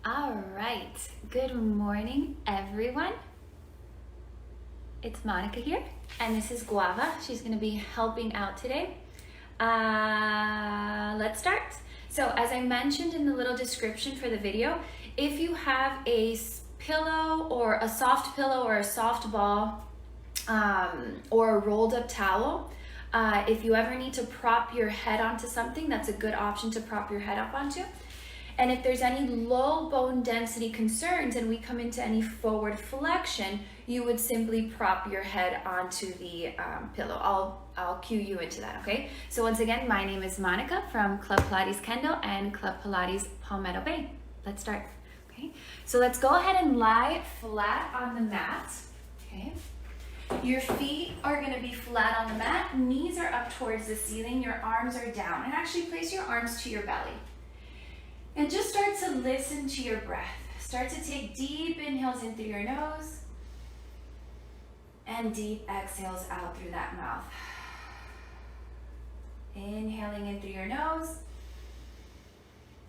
All right, good morning, everyone. It's Monica here, and this is Guava. She's gonna be helping out today. Let's start. So as I mentioned in the little description for the video, if you have a pillow or a soft pillow or a soft ball or a rolled up towel, if you ever need to prop your head onto something, that's a good option to prop your head up onto. And if there's any low bone density concerns and we come into any forward flexion, you would simply prop your head onto the pillow. I'll cue you into that, okay? So once again, my name is Monica from Club Pilates Kendall and Club Pilates Palmetto Bay. Let's start, okay? So let's go ahead and lie flat on the mat, okay? Your feet are gonna be flat on the mat, knees are up towards the ceiling, your arms are down, and actually place your arms to your belly. And just start to listen to your breath. Start to take deep inhales in through your nose and deep exhales out through that mouth. Inhaling in through your nose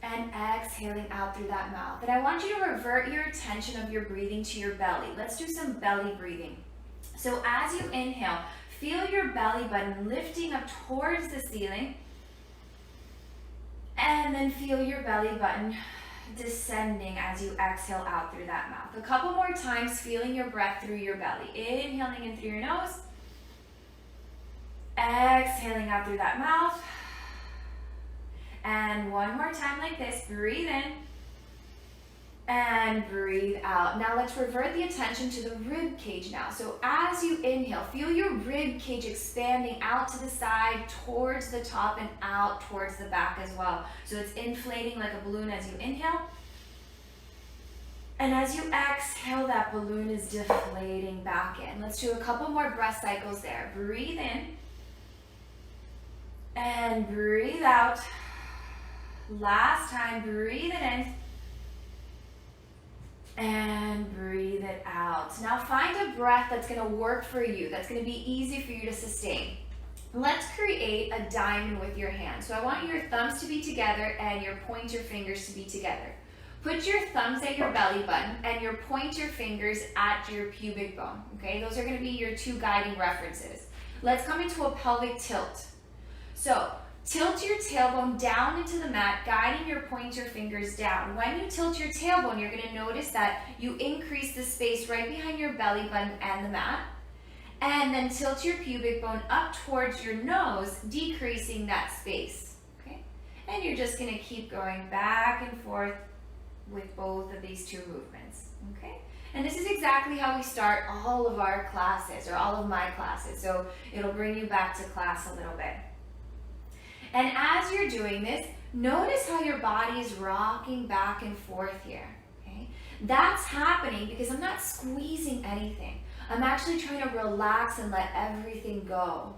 and exhaling out through that mouth. And I want you to revert your attention of your breathing to your belly. Let's do some belly breathing. So as you inhale, feel your belly button lifting up towards the ceiling. And then feel your belly button descending as you exhale out through that mouth. A couple more times, feeling your breath through your belly. Inhaling in through your nose. Exhaling out through that mouth. And one more time like this. Breathe in. And breathe out. Now let's revert the attention to the rib cage now. So as you inhale, feel your rib cage expanding out to the side, towards the top, and out towards the back as well. So it's inflating like a balloon as you inhale. And as you exhale, that balloon is deflating back in. Let's do a couple more breath cycles there. Breathe in. And breathe out. Last time, breathe it in. And breathe it out. Now find a breath that's going to work for you, that's going to be easy for you to sustain. Let's create a diamond with your hands. So I want your thumbs to be together and your pointer fingers to be together. Put your thumbs at your belly button and your pointer fingers at your pubic bone. Okay, those are going to be your two guiding references. Let's come into a pelvic tilt. So tilt your tailbone down into the mat, guiding your pointer fingers down. When you tilt your tailbone, you're going to notice that you increase the space right behind your belly button and the mat. And then tilt your pubic bone up towards your nose, decreasing that space. Okay? And you're just going to keep going back and forth with both of these two movements. Okay? And this is exactly how we start all of our classes, or all of my classes. So it'll bring you back to class a little bit. And as you're doing this, notice how your body is rocking back and forth here, okay? That's happening because I'm not squeezing anything. I'm actually trying to relax and let everything go.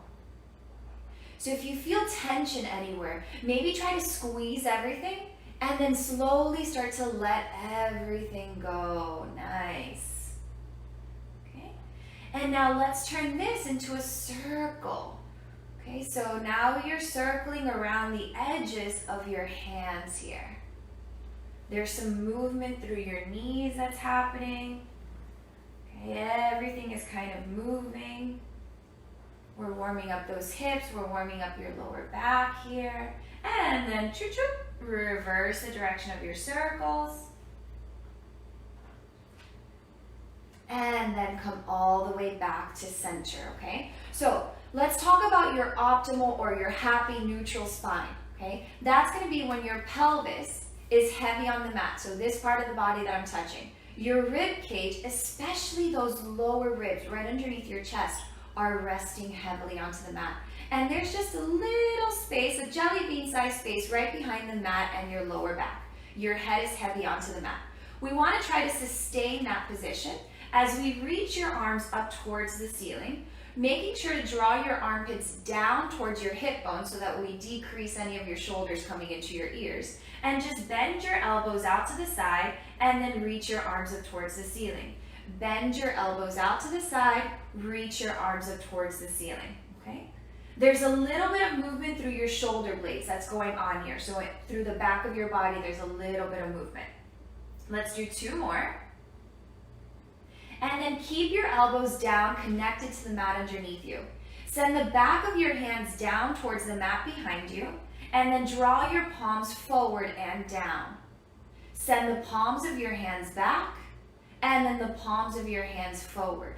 So if you feel tension anywhere, maybe try to squeeze everything and then slowly start to let everything go. Nice. Okay? And now let's turn this into a circle. Okay, so now you're circling around the edges of your hands here. There's some movement through your knees that's happening. Okay, everything is kind of moving. We're warming up those hips, we're warming up your lower back here. And then reverse the direction of your circles. And then come all the way back to center, okay? So let's talk about your optimal or your happy neutral spine, okay? That's gonna be when your pelvis is heavy on the mat, so this part of the body that I'm touching. Your rib cage, especially those lower ribs right underneath your chest, are resting heavily onto the mat. And there's just a little space, a jelly bean sized space right behind the mat and your lower back. Your head is heavy onto the mat. We wanna try to sustain that position as we reach your arms up towards the ceiling, making sure to draw your armpits down towards your hip bone so that we decrease any of your shoulders coming into your ears. And just bend your elbows out to the side and then reach your arms up towards the ceiling. Bend your elbows out to the side, reach your arms up towards the ceiling, okay? There's a little bit of movement through your shoulder blades that's going on here. So through the back of your body, there's a little bit of movement. Let's do 2 more. And then keep your elbows down, connected to the mat underneath you. Send the back of your hands down towards the mat behind you, and then draw your palms forward and down. Send the palms of your hands back, and then the palms of your hands forward.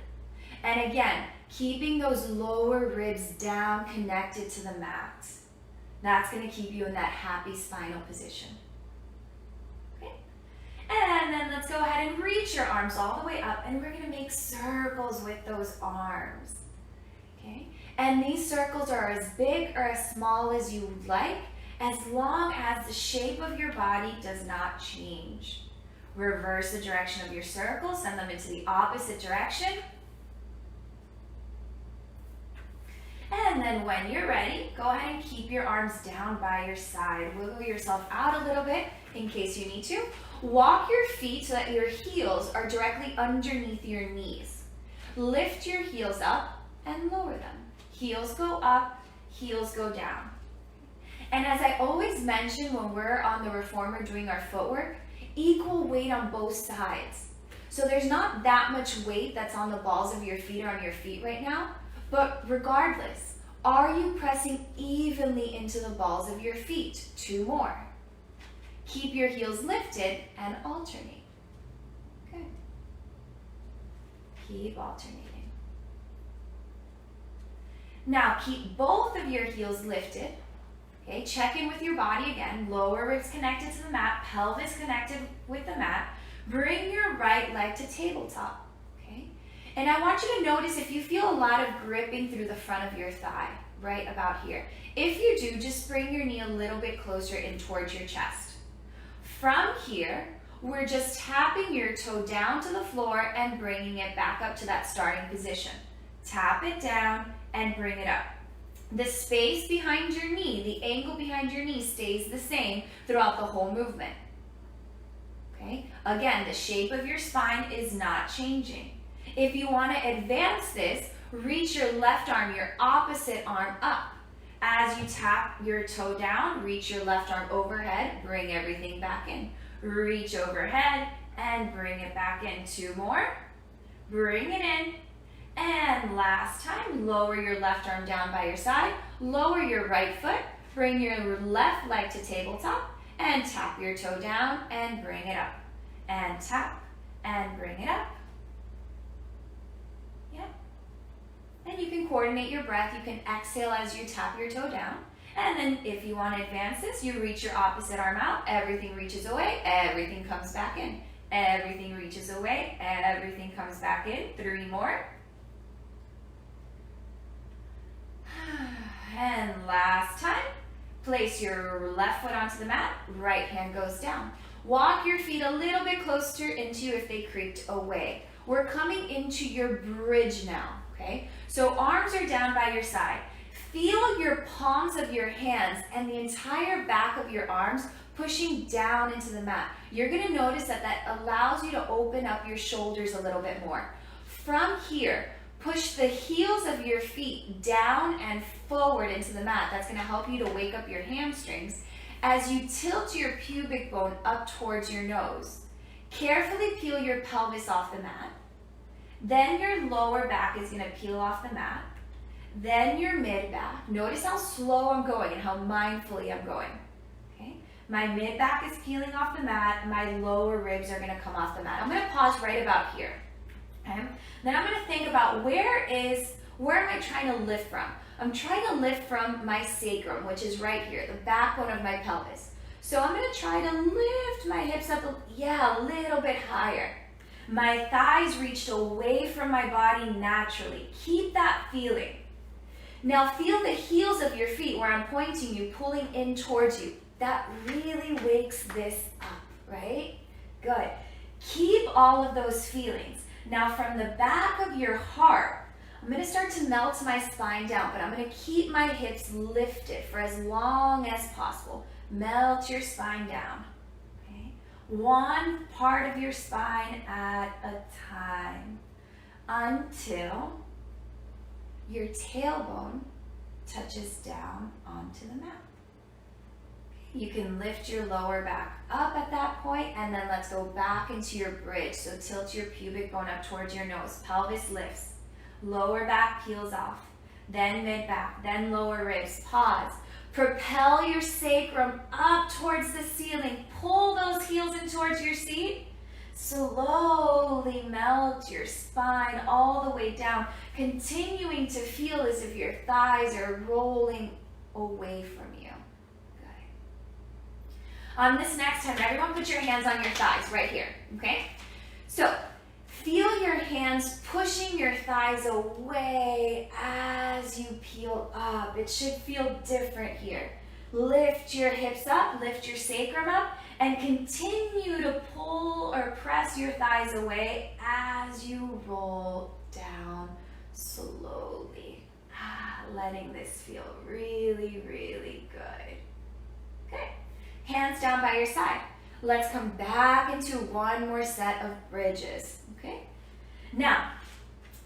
And again, keeping those lower ribs down, connected to the mat. That's going to keep you in that happy spinal position. Okay? And then let's go ahead and reach your arms all the way up, and we're going to make circles with those arms. Okay? And these circles are as big or as small as you would like, as long as the shape of your body does not change. Reverse the direction of your circle, send them into the opposite direction. And then when you're ready, go ahead and keep your arms down by your side. Wiggle yourself out a little bit in case you need to. Walk your feet so that your heels are directly underneath your knees. Lift your heels up and lower them. Heels go up, heels go down. And as I always mention when we're on the reformer doing our footwork, equal weight on both sides. So there's not that much weight that's on the balls of your feet or on your feet right now, but regardless, are you pressing evenly into the balls of your feet? 2 more. Keep your heels lifted and alternate. Good. Keep alternating. Now keep both of your heels lifted. Okay, check in with your body again. Lower ribs connected to the mat, pelvis connected with the mat. Bring your right leg to tabletop. Okay, and I want you to notice if you feel a lot of gripping through the front of your thigh, right about here. If you do, just bring your knee a little bit closer in towards your chest. From here, we're just tapping your toe down to the floor and bringing it back up to that starting position. Tap it down and bring it up. The space behind your knee, the angle behind your knee stays the same throughout the whole movement. Okay? Again, the shape of your spine is not changing. If you want to advance this, reach your left arm, your opposite arm up. As you tap your toe down, reach your left arm overhead, bring everything back in. Reach overhead and bring it back in. 2 more. Bring it in. And last time, lower your left arm down by your side, lower your right foot, bring your left leg to tabletop, and tap your toe down and bring it up. And tap and bring it up. Yeah. And you can coordinate your breath. You can exhale as you tap your toe down. And then if you want to advance this, you reach your opposite arm out, everything reaches away, everything comes back in. Everything reaches away, everything comes back in. 3 more. And last time, place your left foot onto the mat, right hand goes down. Walk your feet a little bit closer into you if they creaked away. We're coming into your bridge now, okay? So arms are down by your side. Feel your palms of your hands and the entire back of your arms pushing down into the mat. You're gonna notice that that allows you to open up your shoulders a little bit more. From here, push the heels of your feet down and forward into the mat. That's going to help you to wake up your hamstrings. As you tilt your pubic bone up towards your nose, carefully peel your pelvis off the mat. Then your lower back is going to peel off the mat. Then your mid back. Notice how slow I'm going and how mindfully I'm going. Okay? My mid back is peeling off the mat. My lower ribs are going to come off the mat. I'm going to pause right about here. Okay? Then I'm going to think about where am I trying to lift from? I'm trying to lift from my sacrum, which is right here, the backbone of my pelvis. So I'm going to try to lift my hips up, a little bit higher. My thighs reached away from my body naturally. Keep that feeling. Now feel the heels of your feet where I'm pointing you, pulling in towards you. That really wakes this up, right? Good. Keep all of those feelings. Now from the back of your heart, I'm going to start to melt my spine down, but I'm going to keep my hips lifted for as long as possible. Melt your spine down. Okay? One part of your spine at a time until your tailbone touches down onto the mat. You can lift your lower back up at that point, and then let's go back into your bridge. So tilt your pubic bone up towards your nose. Pelvis lifts. Lower back peels off. Then mid back, then lower ribs. Pause. Propel your sacrum up towards the ceiling. Pull those heels in towards your seat. Slowly melt your spine all the way down, continuing to feel as if your thighs are rolling away from you. Good. On this next time, everyone put your hands on your thighs right here, okay? So feel your hands pushing your thighs away as you peel up. It should feel different here. Lift your hips up, lift your sacrum up, and continue to pull or press your thighs away as you roll down slowly. Letting this feel really, really good. Okay, hands down by your side. Let's come back into one more set of bridges, okay? Now,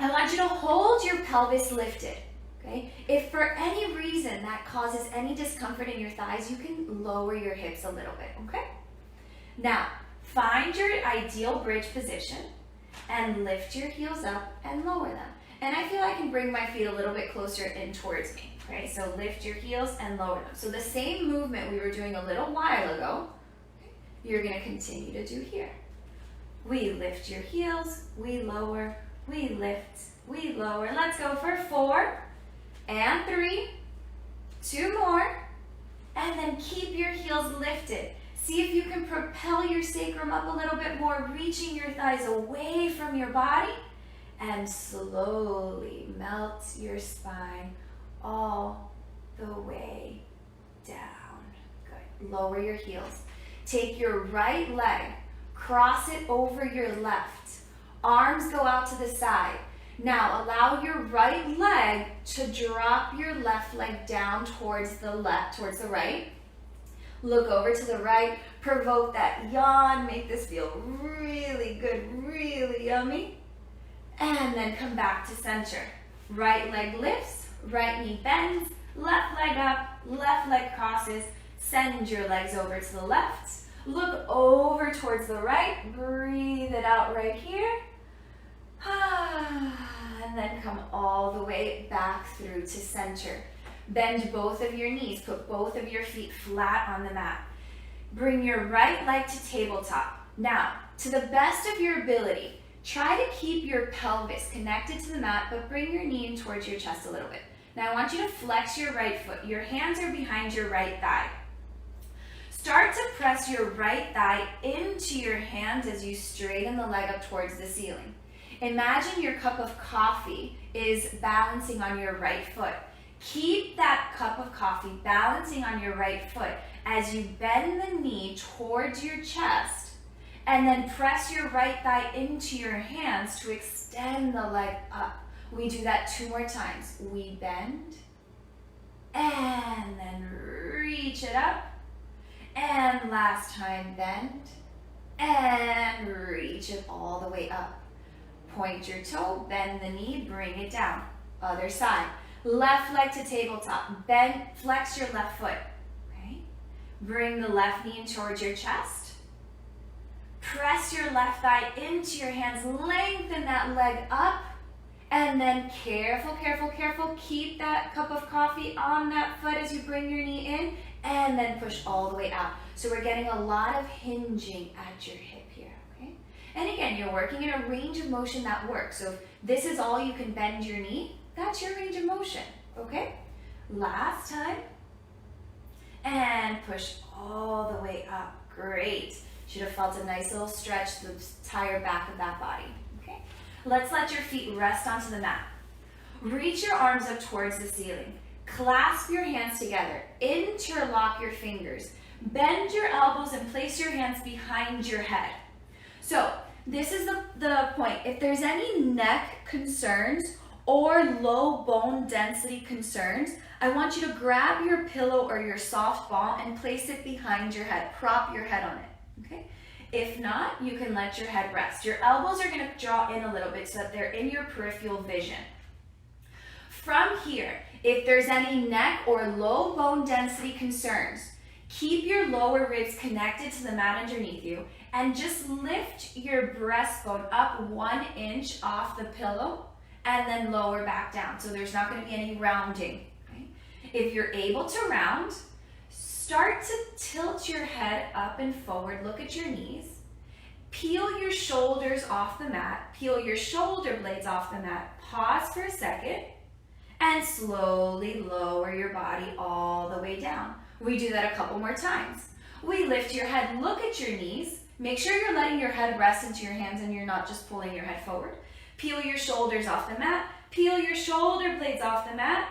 I want you to hold your pelvis lifted, okay? If for any reason that causes any discomfort in your thighs, you can lower your hips a little bit, okay? Now, find your ideal bridge position and lift your heels up and lower them. And I feel I can bring my feet a little bit closer in towards me, okay? So lift your heels and lower them. So the same movement we were doing a little while ago, you're gonna continue to do here. We lift your heels, we lower, we lift, we lower. Let's go for 4 and 3, 2 more, and then keep your heels lifted. See if you can propel your sacrum up a little bit more, reaching your thighs away from your body, and slowly melt your spine all the way down. Good. Lower your heels. Take your right leg, cross it over your left. Arms go out to the side. Now allow your right leg to drop your left leg down towards the left, towards the right. Look over to the right, provoke that yawn, make this feel really good, really yummy. And then come back to center. Right leg lifts, right knee bends, left leg up, left leg crosses. Send your legs over to the left. Look over towards the right. Breathe it out right here. And then come all the way back through to center. Bend both of your knees. Put both of your feet flat on the mat. Bring your right leg to tabletop. Now, to the best of your ability, try to keep your pelvis connected to the mat, but bring your knee in towards your chest a little bit. Now I want you to flex your right foot. Your hands are behind your right thigh. Start to press your right thigh into your hands as you straighten the leg up towards the ceiling. Imagine your cup of coffee is balancing on your right foot. Keep that cup of coffee balancing on your right foot as you bend the knee towards your chest, and then press your right thigh into your hands to extend the leg up. We do that 2 more times. We bend, and then reach it up. And last time, bend, and reach it all the way up. Point your toe, bend the knee, bring it down. Other side. Left leg to tabletop. Bend, flex your left foot. Okay? Bring the left knee in towards your chest. Press your left thigh into your hands. Lengthen that leg up. And then careful, careful, careful. Keep that cup of coffee on that foot as you bring your knee in. And then push all the way out. So we're getting a lot of hinging at your hip here, okay? And again, you're working in a range of motion that works. So if this is all you can bend your knee, that's your range of motion, okay? Last time. And push all the way up. Great. Should have felt a nice little stretch to the entire back of that body, okay? Let's let your feet rest onto the mat. Reach your arms up towards the ceiling. Clasp your hands together. Interlock your fingers. Bend your elbows and place your hands behind your head. So this is the point. If there's any neck concerns or low bone density concerns, I want you to grab your pillow or your soft ball and place it behind your head. Prop your head on it, okay? If not, you can let your head rest. Your elbows are gonna draw in a little bit so that they're in your peripheral vision. From here, if there's any neck or low bone density concerns, Keep your lower ribs connected to the mat underneath you and just lift your breastbone up 1 inch off the pillow and then lower back down. So there's not going to be any rounding. Okay? If you're able to round, start to tilt your head up and forward. Look at your knees. Peel your shoulders off the mat. Peel your shoulder blades off the mat. Pause for a second and slowly lower your body all the way down. We do that a couple more times. We lift your head, look at your knees. Make sure you're letting your head rest into your hands and you're not just pulling your head forward. Peel your shoulders off the mat. Peel your shoulder blades off the mat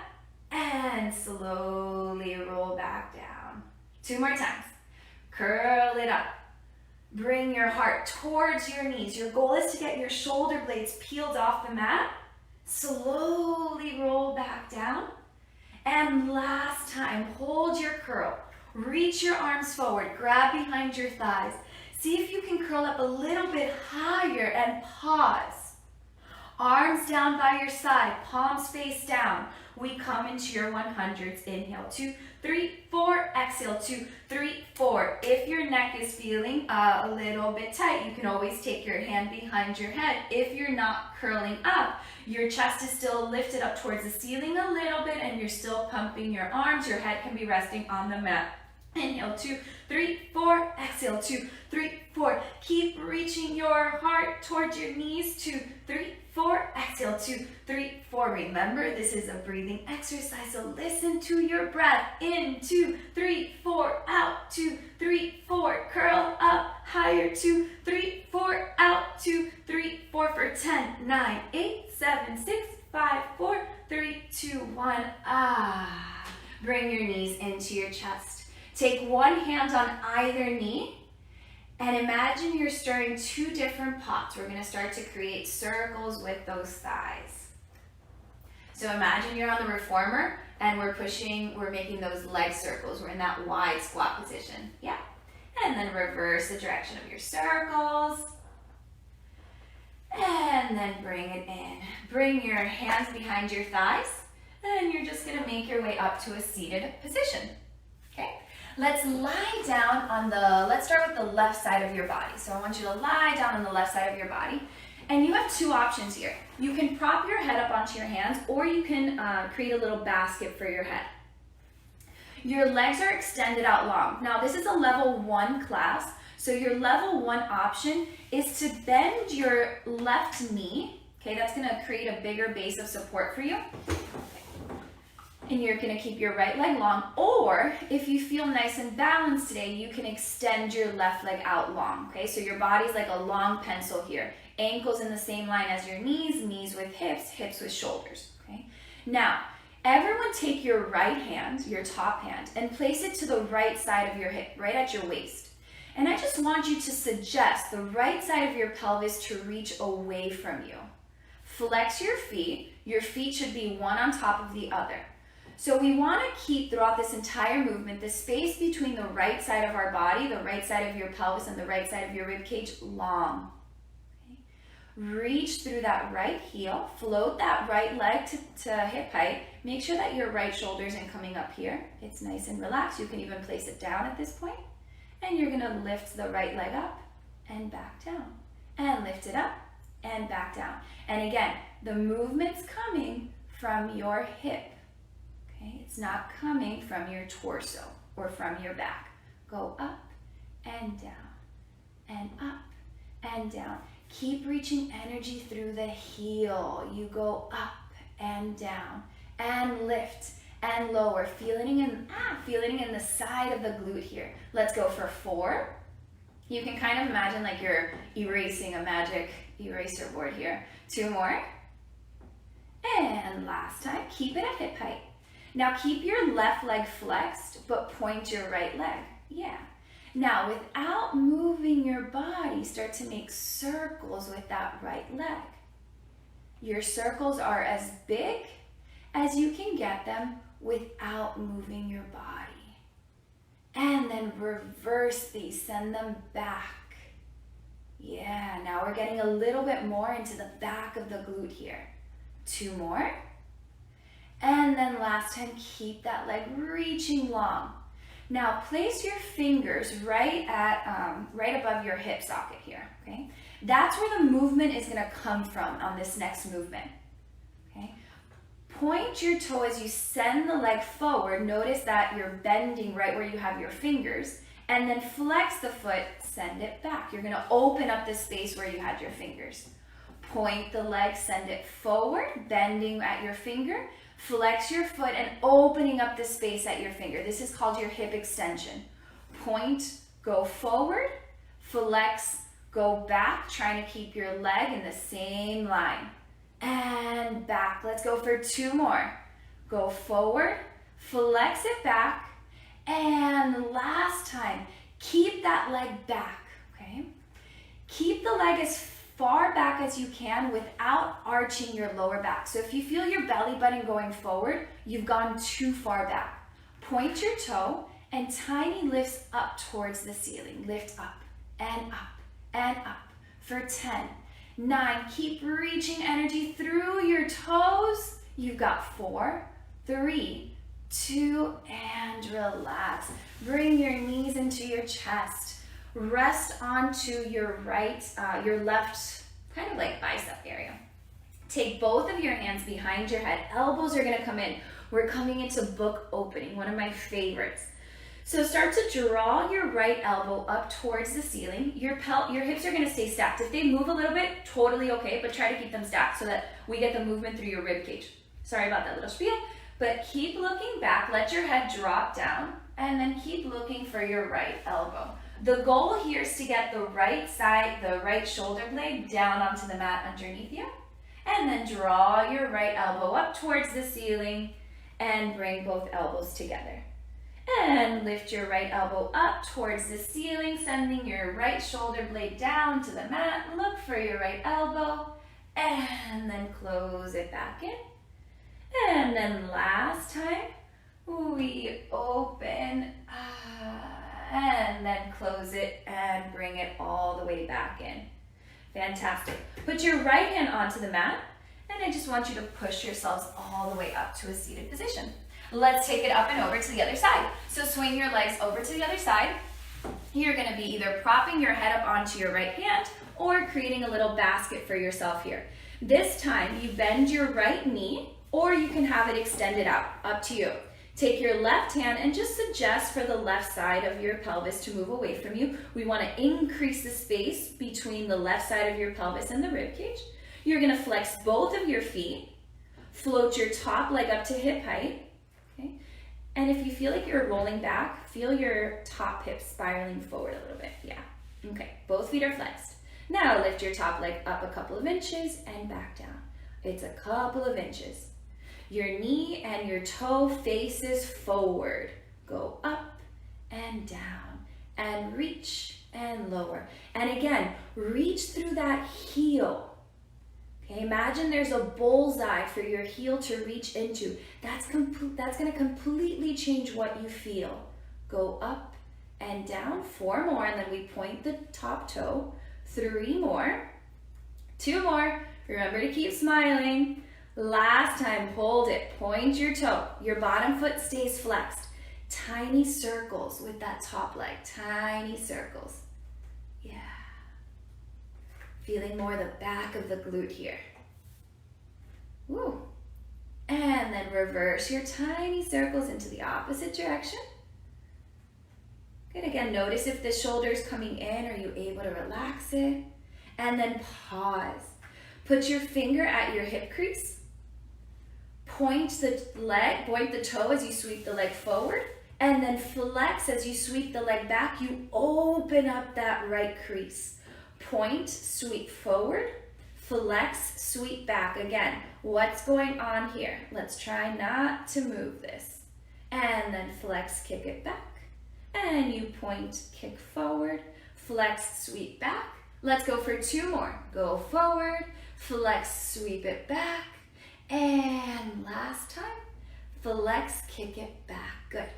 and slowly roll back down. 2 more times. Curl it up. Bring your heart towards your knees. Your goal is to get your shoulder blades peeled off the mat. Slowly roll back down. And last time, hold your curl. Reach your arms forward. Grab behind your thighs. See if you can curl up a little bit higher and pause. Arms down by your side, palms face down. We come into your 100s. Inhale, 2, 3, 4. Exhale, 2, 3, 4. If your neck is feeling a little bit tight, you can always take your hand behind your head. If you're not curling up, your chest is still lifted up towards the ceiling a little bit and you're still pumping your arms. Your head can be resting on the mat. Inhale, 2, 3, 4. Exhale, 2, 3, 4. Keep reaching your heart towards your knees. 2, 3, 4. Exhale, 2, 3, 4. Remember, this is a breathing exercise, so listen to your breath. In, 2, 3, 4. Out, 2, 3, 4. Curl up higher. 2, 3, 4. Out, 2, 3, 4 for 10, 9, 8, 7, 6, 5, 4, 3, 2, 1. Bring your knees into your chest. Take one hand on either knee and imagine you're stirring 2 different pots. We're going to start to create circles with those thighs. So imagine you're on the reformer and we're making those leg circles. We're in that wide squat position. Yeah. And then reverse the direction of your circles. And then bring it in. Bring your hands behind your thighs and you're just going to make your way up to a seated position. Okay? Let's lie down let's start with the left side of your body. So I want you to lie down on the left side of your body. And you have 2 options here. You can prop your head up onto your hands or you can create a little basket for your head. Your legs are extended out long. Now this is a level 1 class. So your level 1 option is to bend your left knee. Okay, that's going to create a bigger base of support for you. And you're going to keep your right leg long, or if you feel nice and balanced today, you can extend your left leg out long, okay? So your body's like a long pencil here. Ankles in the same line as your knees, knees with hips, hips with shoulders, okay? Now, everyone take your right hand, your top hand, and place it to the right side of your hip, right at your waist. And I just want you to suggest the right side of your pelvis to reach away from you. Flex your feet. Your feet should be one on top of the other. So we want to keep throughout this entire movement the space between the right side of our body, the right side of your pelvis, and the right side of your rib cage long. Okay. Reach through that right heel, float that right leg to hip height. Make sure that your right shoulder isn't coming up here. It's nice and relaxed. You can even place it down at this point. And you're going to lift the right leg up and back down. And lift it up and back down. And again, the movement's coming from your hip. It's not coming from your torso or from your back. Go up and down and up and down. Keep reaching energy through the heel. You go up and down and lift and lower. Feeling in the side of the glute here. Let's go for 4. You can kind of imagine like you're erasing a magic eraser board here. 2 more. And last time, keep it at hip height. Now keep your left leg flexed, but point your right leg. Yeah. Now without moving your body, start to make circles with that right leg. Your circles are as big as you can get them without moving your body. And then reverse these, send them back. Yeah, now we're getting a little bit more into the back of the glute here. 2 more. And then last time, keep that leg reaching long. Now place your fingers right above your hip socket here, okay? That's where the movement is gonna come from on this next movement, okay? Point your toe as you send the leg forward. Notice that you're bending right where you have your fingers, and then flex the foot, send it back. You're gonna open up the space where you had your fingers. Point the leg, send it forward, bending at your finger, flex your foot and opening up the space at your finger. This is called your hip extension. Point, go forward, flex, go back, trying to keep your leg in the same line. And back. Let's go for 2 more. Go forward, flex it back, and last time, keep that leg back, okay? Keep the leg as far back as you can without arching your lower back. So if you feel your belly button going forward, you've gone too far back. Point your toe and tiny lifts up towards the ceiling. Lift up and up and up for 10, 9. Keep reaching energy through your toes. You've got 4, 3, 2, and relax. Bring your knees into your chest. Rest onto your left, kind of like bicep area. Take both of your hands behind your head. Elbows are gonna come in. We're coming into book opening, one of my favorites. So start to draw your right elbow up towards the ceiling. Your hips are gonna stay stacked. If they move a little bit, totally okay, but try to keep them stacked so that we get the movement through your rib cage. Sorry about that little spiel, but keep looking back. Let your head drop down and then keep looking for your right elbow. The goal here is to get the right side, the right shoulder blade down onto the mat underneath you. And then draw your right elbow up towards the ceiling and bring both elbows together. And lift your right elbow up towards the ceiling, sending your right shoulder blade down to the mat. Look for your right elbow and then close it back in. And then last time, we open and then close it and bring it all the way back in. Fantastic. Put your right hand onto the mat, and I just want you to push yourselves all the way up to a seated position. Let's take it up and over to the other side. So swing your legs over to the other side. You're gonna be either propping your head up onto your right hand or creating a little basket for yourself here. This time, you bend your right knee, or you can have it extended out, up to you. Take your left hand and just suggest for the left side of your pelvis to move away from you. We want to increase the space between the left side of your pelvis and the rib cage. You're going to flex both of your feet, float your top leg up to hip height, okay? And if you feel like you're rolling back, feel your top hip spiraling forward a little bit. Yeah, okay, both feet are flexed. Now lift your top leg up a couple of inches and back down. It's a couple of inches. Your knee and your toe faces forward. Go up and down and reach and lower. And again, reach through that heel. Okay, imagine there's a bullseye for your heel to reach into. That's gonna completely change what you feel. Go up and down, 4 more, and then we point the top toe. 3 more, 2 more. Remember to keep smiling. Last time, hold it, point your toe. Your bottom foot stays flexed. Tiny circles with that top leg, tiny circles. Yeah. Feeling more the back of the glute here. Woo. And then reverse your tiny circles into the opposite direction. Good, again, notice if the shoulder's coming in, are you able to relax it? And then pause. Put your finger at your hip crease. Point the toe as you sweep the leg forward, and then flex as you sweep the leg back. You open up that right crease. Point, sweep forward, flex, sweep back. Again, what's going on here? Let's try not to move this. And then flex, kick it back. And you point, kick forward, flex, sweep back. Let's go for 2 more. Go forward, flex, sweep it back. And last time, flex, kick it back. Good.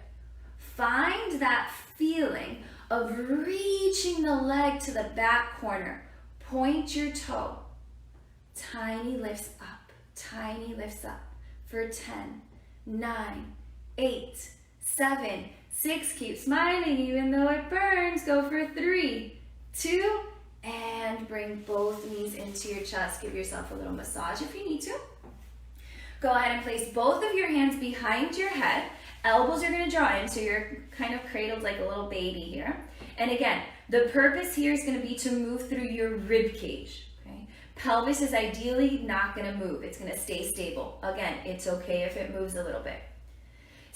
Find that feeling of reaching the leg to the back corner. Point your toe. Tiny lifts up, tiny lifts up for 10, 9, 8, 7, 6, keep smiling even though it burns. Go for 3, 2, and bring both knees into your chest. Give yourself a little massage if you need to. Go ahead and place both of your hands behind your head. Elbows are going to draw in, so you're kind of cradled like a little baby here. And again, the purpose here is going to be to move through your rib cage. Okay? Pelvis is ideally not going to move. It's going to stay stable. Again, it's okay if it moves a little bit.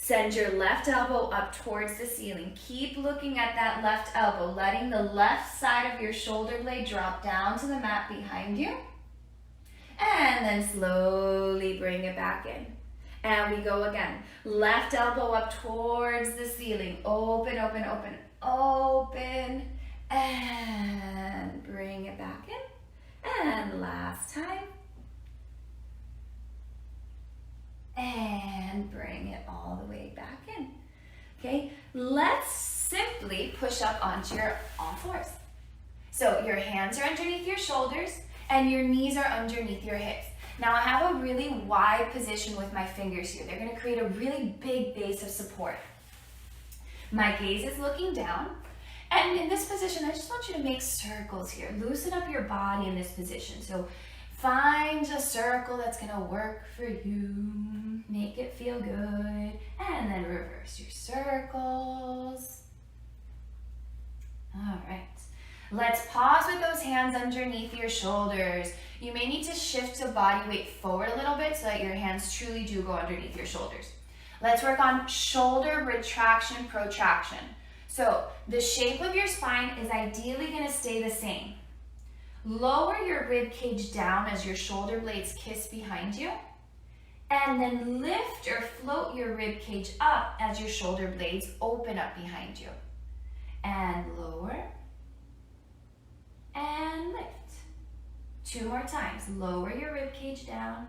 Send your left elbow up towards the ceiling. Keep looking at that left elbow, letting the left side of your shoulder blade drop down to the mat behind you. And then slowly bring it back in. And we go again. Left elbow up towards the ceiling. Open, open, open, open. And bring it back in. And last time. And bring it all the way back in. Okay, let's simply push up onto your all fours. So your hands are underneath your shoulders and your knees are underneath your hips. Now I have a really wide position with my fingers here. They're going to create a really big base of support. My gaze is looking down. And in this position, I just want you to make circles here. Loosen up your body in this position. So find a circle that's going to work for you. Make it feel good. And then reverse your circles. All right. Let's pause with those hands underneath your shoulders. You may need to shift the body weight forward a little bit so that your hands truly do go underneath your shoulders. Let's work on shoulder retraction, protraction. So the shape of your spine is ideally going to stay the same. Lower your rib cage down as your shoulder blades kiss behind you. And then lift or float your rib cage up as your shoulder blades open up behind you. And lower. And lift. 2 more times. Lower your rib cage down.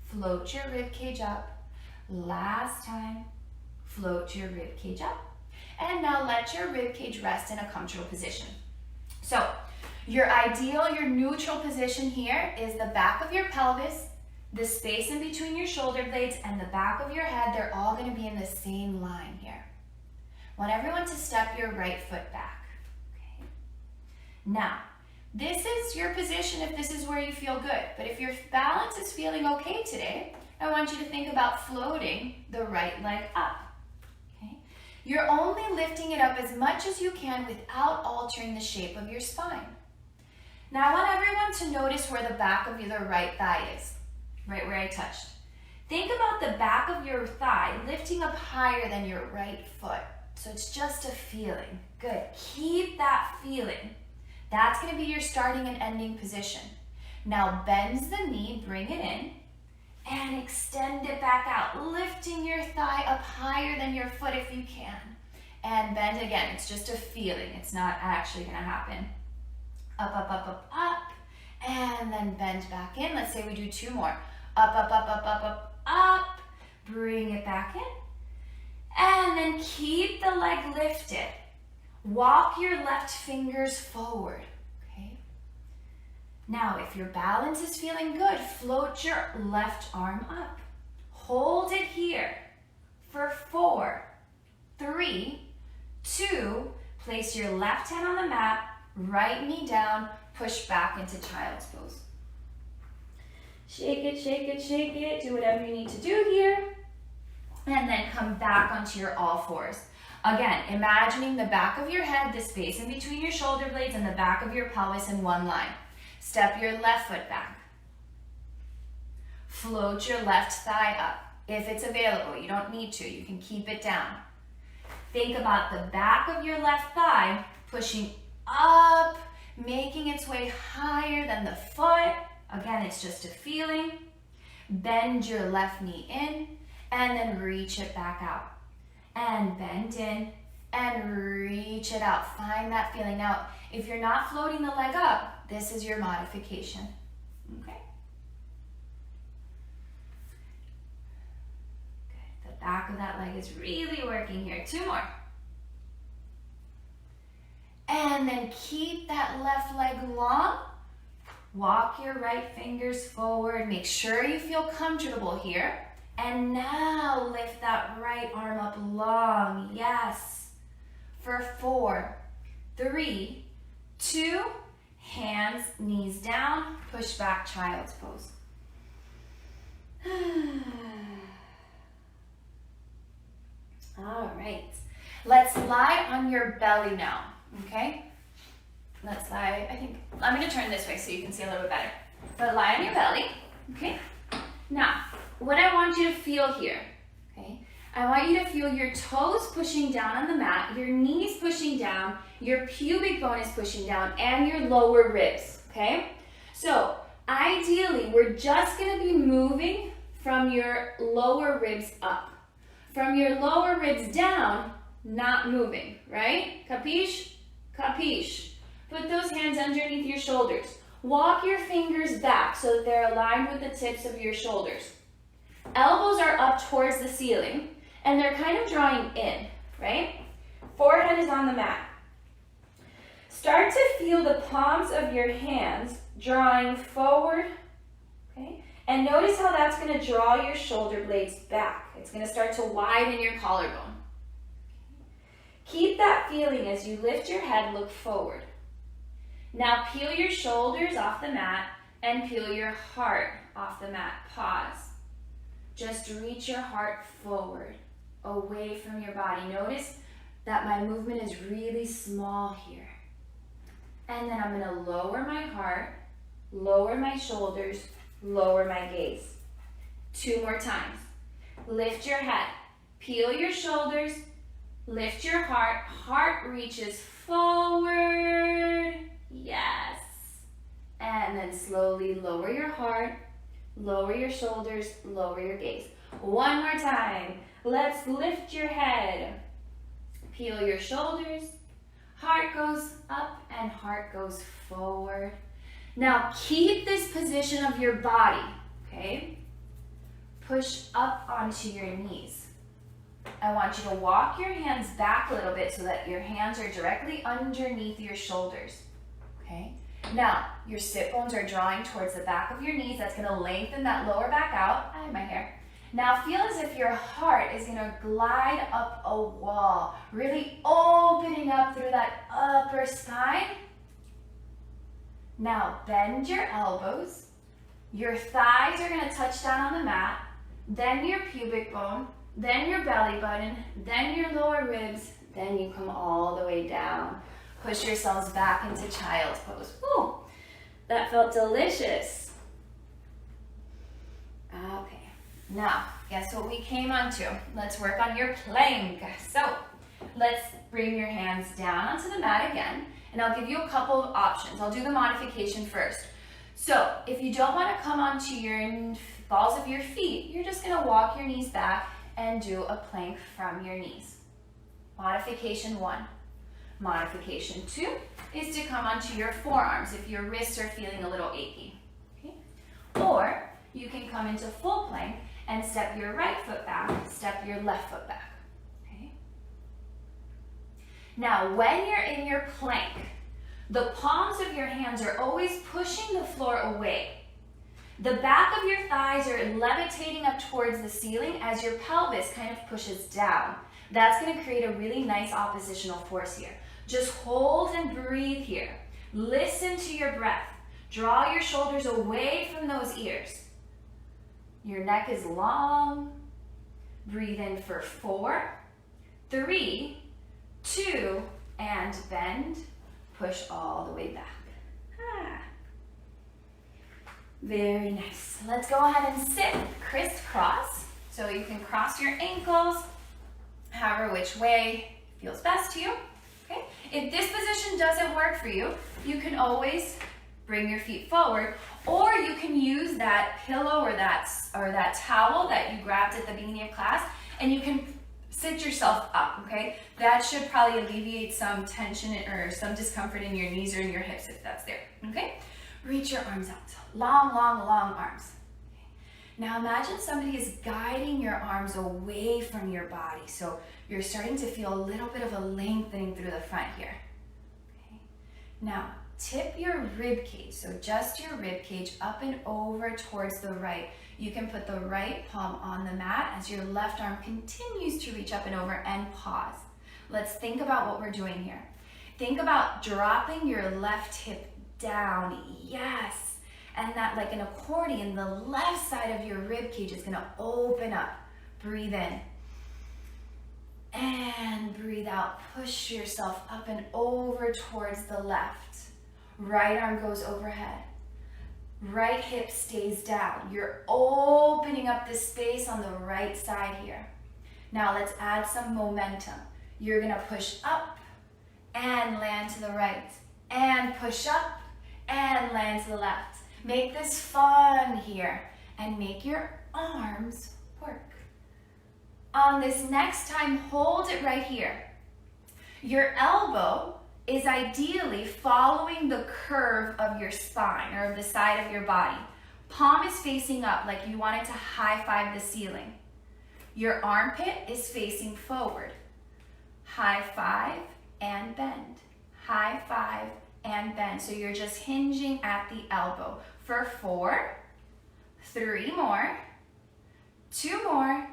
Float your rib cage up. Last time. Float your rib cage up. And now let your rib cage rest in a comfortable position. So your ideal, your neutral position here is the back of your pelvis, the space in between your shoulder blades, and the back of your head. They're all going to be in the same line here. I want everyone to step your right foot back. Okay. Now, this is your position if this is where you feel good. But if your balance is feeling okay today, I want you to think about floating the right leg up. Okay? You're only lifting it up as much as you can without altering the shape of your spine. Now I want everyone to notice where the back of your right thigh is, right where I touched. Think about the back of your thigh lifting up higher than your right foot. So it's just a feeling. Good. Keep that feeling. That's going to be your starting and ending position. Now bend the knee, bring it in, and extend it back out, lifting your thigh up higher than your foot if you can. And bend again. It's just a feeling. It's not actually going to happen. Up, up, up, up, up, and then bend back in. Let's say we do 2 more. Up, up, up, up, up, up, up. Bring it back in. And then keep the leg lifted. Walk your left fingers forward, okay? Now, if your balance is feeling good, float your left arm up. Hold it here for 4, 3, 2. Place your left hand on the mat, right knee down, push back into child's pose. Shake it, shake it, shake it. Do whatever you need to do here. And then come back onto your all fours. Again, imagining the back of your head, the space in between your shoulder blades, and the back of your pelvis in one line. Step your left foot back. Float your left thigh up. If it's available, you don't need to. You can keep it down. Think about the back of your left thigh pushing up, making its way higher than the foot. Again, it's just a feeling. Bend your left knee in, and then reach it back out. And bend in and reach it out. Find that feeling. Now, if you're not floating the leg up, this is your modification. Okay? Good. The back of that leg is really working here. 2 more. And then keep that left leg long. Walk your right fingers forward. Make sure you feel comfortable here. And now lift that right arm up long. Yes. For 4, 3, 2, hands, knees down, push back, child's pose. All right. Let's lie on your belly now, okay? Let's lie, I think, I'm gonna turn this way so you can see a little bit better. But lie on your belly, okay? Now, what I want you to feel here, okay? I want you to feel your toes pushing down on the mat, your knees pushing down, your pubic bone is pushing down, and your lower ribs, okay? So, ideally, we're just gonna be moving from your lower ribs up. From your lower ribs down, not moving, right? Capiche? Capiche. Put those hands underneath your shoulders. Walk your fingers back so that they're aligned with the tips of your shoulders. Elbows are up towards the ceiling and they're kind of drawing in, right? Forehead is on the mat. Start to feel the palms of your hands drawing forward, okay? And notice how that's going to draw your shoulder blades back. It's going to start to widen your collarbone. Keep that feeling as you lift your head, look forward. Now peel your shoulders off the mat and peel your heart off the mat. Pause. Just reach your heart forward, away from your body. Notice that my movement is really small here. And then I'm going to lower my heart, lower my shoulders, lower my gaze. 2 more times. Lift your head, peel your shoulders, lift your heart, heart reaches forward. Yes. And then slowly lower your heart, lower your shoulders, lower your gaze. 1 more time. Let's lift your head, peel your shoulders, heart goes up and heart goes forward. Now keep this position of your body, okay? Push up onto your knees. I want you to walk your hands back a little bit so that your hands are directly underneath your shoulders, okay? Now, your sit bones are drawing towards the back of your knees. That's gonna lengthen that lower back out. I have my hair. Now feel as if your heart is gonna glide up a wall, really opening up through that upper spine. Now bend your elbows. Your thighs are gonna touch down on the mat, then your pubic bone, then your belly button, then your lower ribs, then you come all the way down. Push yourselves back into child's pose. Ooh, that felt delicious. Okay, now, guess what we came onto? Let's work on your plank. So, let's bring your hands down onto the mat again, and I'll give you a couple of options. I'll do the modification first. So, if you don't want to come onto your balls of your feet, you're just gonna walk your knees back and do a plank from your knees. Modification 1. Modification 2 is to come onto your forearms if your wrists are feeling a little achy. Okay? Or you can come into full plank and step your right foot back, step your left foot back. Okay? Now, when you're in your plank, the palms of your hands are always pushing the floor away. The back of your thighs are levitating up towards the ceiling as your pelvis kind of pushes down. That's going to create a really nice oppositional force here. Just hold and breathe here. Listen to your breath. Draw your shoulders away from those ears. Your neck is long. Breathe in for 4, 3, 2, and bend. Push all the way back. Very nice. Let's go ahead and sit crisscross. So you can cross your ankles, however which way feels best to you. Okay? If this position doesn't work for you, you can always bring your feet forward, or you can use that pillow or that towel that you grabbed at the beginning of class, and you can sit yourself up, okay? That should probably alleviate some tension or some discomfort in your knees or in your hips if that's there, okay? Reach your arms out. Long, long, long arms. Okay. Now imagine somebody is guiding your arms away from your body. So you're starting to feel a little bit of a lengthening through the front here. Okay. Now, tip your rib cage, so just your rib cage up and over towards the right. You can put the right palm on the mat as your left arm continues to reach up and over, and pause. Let's think about what we're doing here. Think about dropping your left hip down, yes. And that, like an accordion, the left side of your rib cage is gonna open up. Breathe in. And breathe out. Push yourself up and over towards the left. Right arm goes overhead. Right hip stays down. You're opening up the space on the right side here. Now let's add some momentum. You're gonna push up and land to the right. And push up and land to the left. Make this fun here and make your arms work. On this next time, hold it right here. Your elbow is ideally following the curve of your spine or of the side of your body. Palm is facing up like you want it to high five the ceiling. Your armpit is facing forward. High five and bend. High five and bend. So you're just hinging at the elbow for 4, 3 more, 2 more,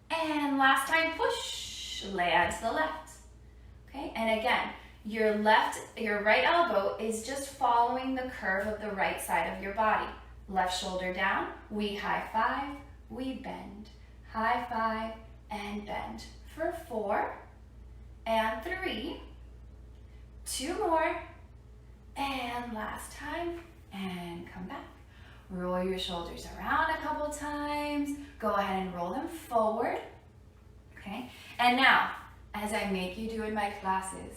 and last time, push, land to the left. Okay, and again, your right elbow is just following the curve of the right side of your body. Left shoulder down, we high five, we bend. High five and bend for 4 and 3, 2 more, and last time, and come back. Roll your shoulders around a couple times. Go ahead and roll them forward. Okay, and now, as I make you do in my classes,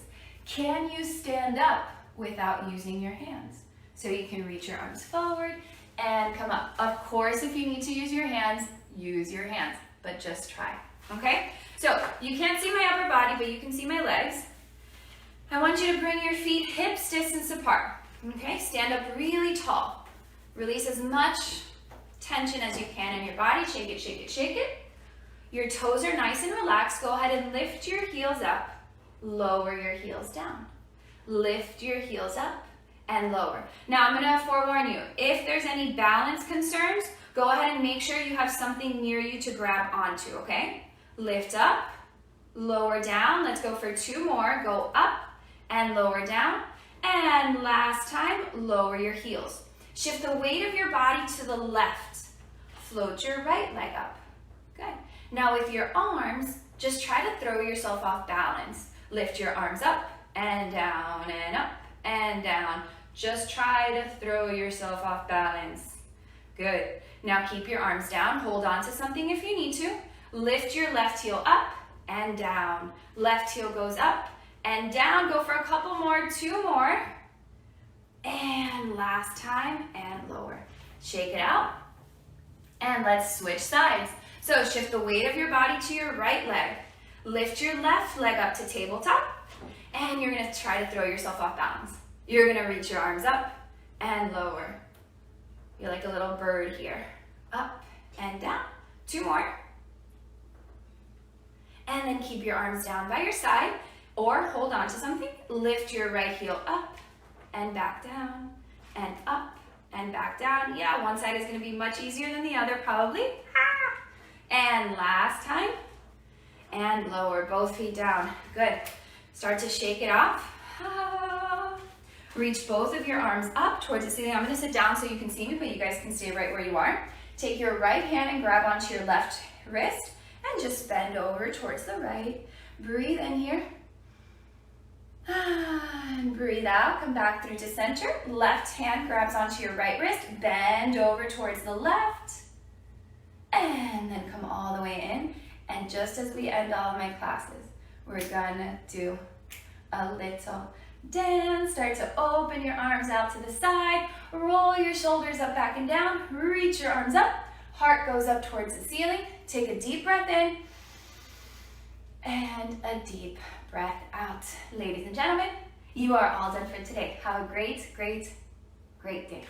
can you stand up without using your hands? So you can reach your arms forward and come up. Of course, if you need to use your hands, but just try, okay? So you can't see my upper body, but you can see my legs. I want you to bring your feet hips distance apart, okay? Stand up really tall. Release as much tension as you can in your body. Shake it, shake it, shake it. Your toes are nice and relaxed. Go ahead and lift your heels up. Lower your heels down. Lift your heels up and lower. Now I'm gonna forewarn you, if there's any balance concerns, go ahead and make sure you have something near you to grab onto, okay? Lift up, lower down. Let's go for 2 more. Go up and lower down. And last time, lower your heels. Shift the weight of your body to the left. Float your right leg up. Good. Now with your arms, just try to throw yourself off balance. Lift your arms up and down and up and down. Just try to throw yourself off balance. Good. Now keep your arms down. Hold on to something if you need to. Lift your left heel up and down. Left heel goes up and down. Go for a couple more, 2 more. And last time, and lower. Shake it out. And let's switch sides. So shift the weight of your body to your right leg. Lift your left leg up to tabletop. And you're gonna try to throw yourself off balance. You're gonna reach your arms up and lower. You're like a little bird here. Up and down. 2 more. And then keep your arms down by your side or hold on to something. Lift your right heel up and back down and up and back down. Yeah, one side is gonna be much easier than the other probably. And last time, and lower, both feet down. Good. Start to shake it off. Reach both of your arms up towards the ceiling. I'm gonna sit down so you can see me, but you guys can stay right where you are. Take your right hand and grab onto your left wrist and just bend over towards the right. Breathe in here. And breathe out, come back through to center. Left hand grabs onto your right wrist, bend over towards the left, and then come all the way in. And just as we end all of my classes, we're gonna do a little dance. Start to open your arms out to the side, roll your shoulders up, back and down, reach your arms up, heart goes up towards the ceiling. Take a deep breath in, and a deep breath out. Ladies and gentlemen, you are all done for today. Have a great, great, great day.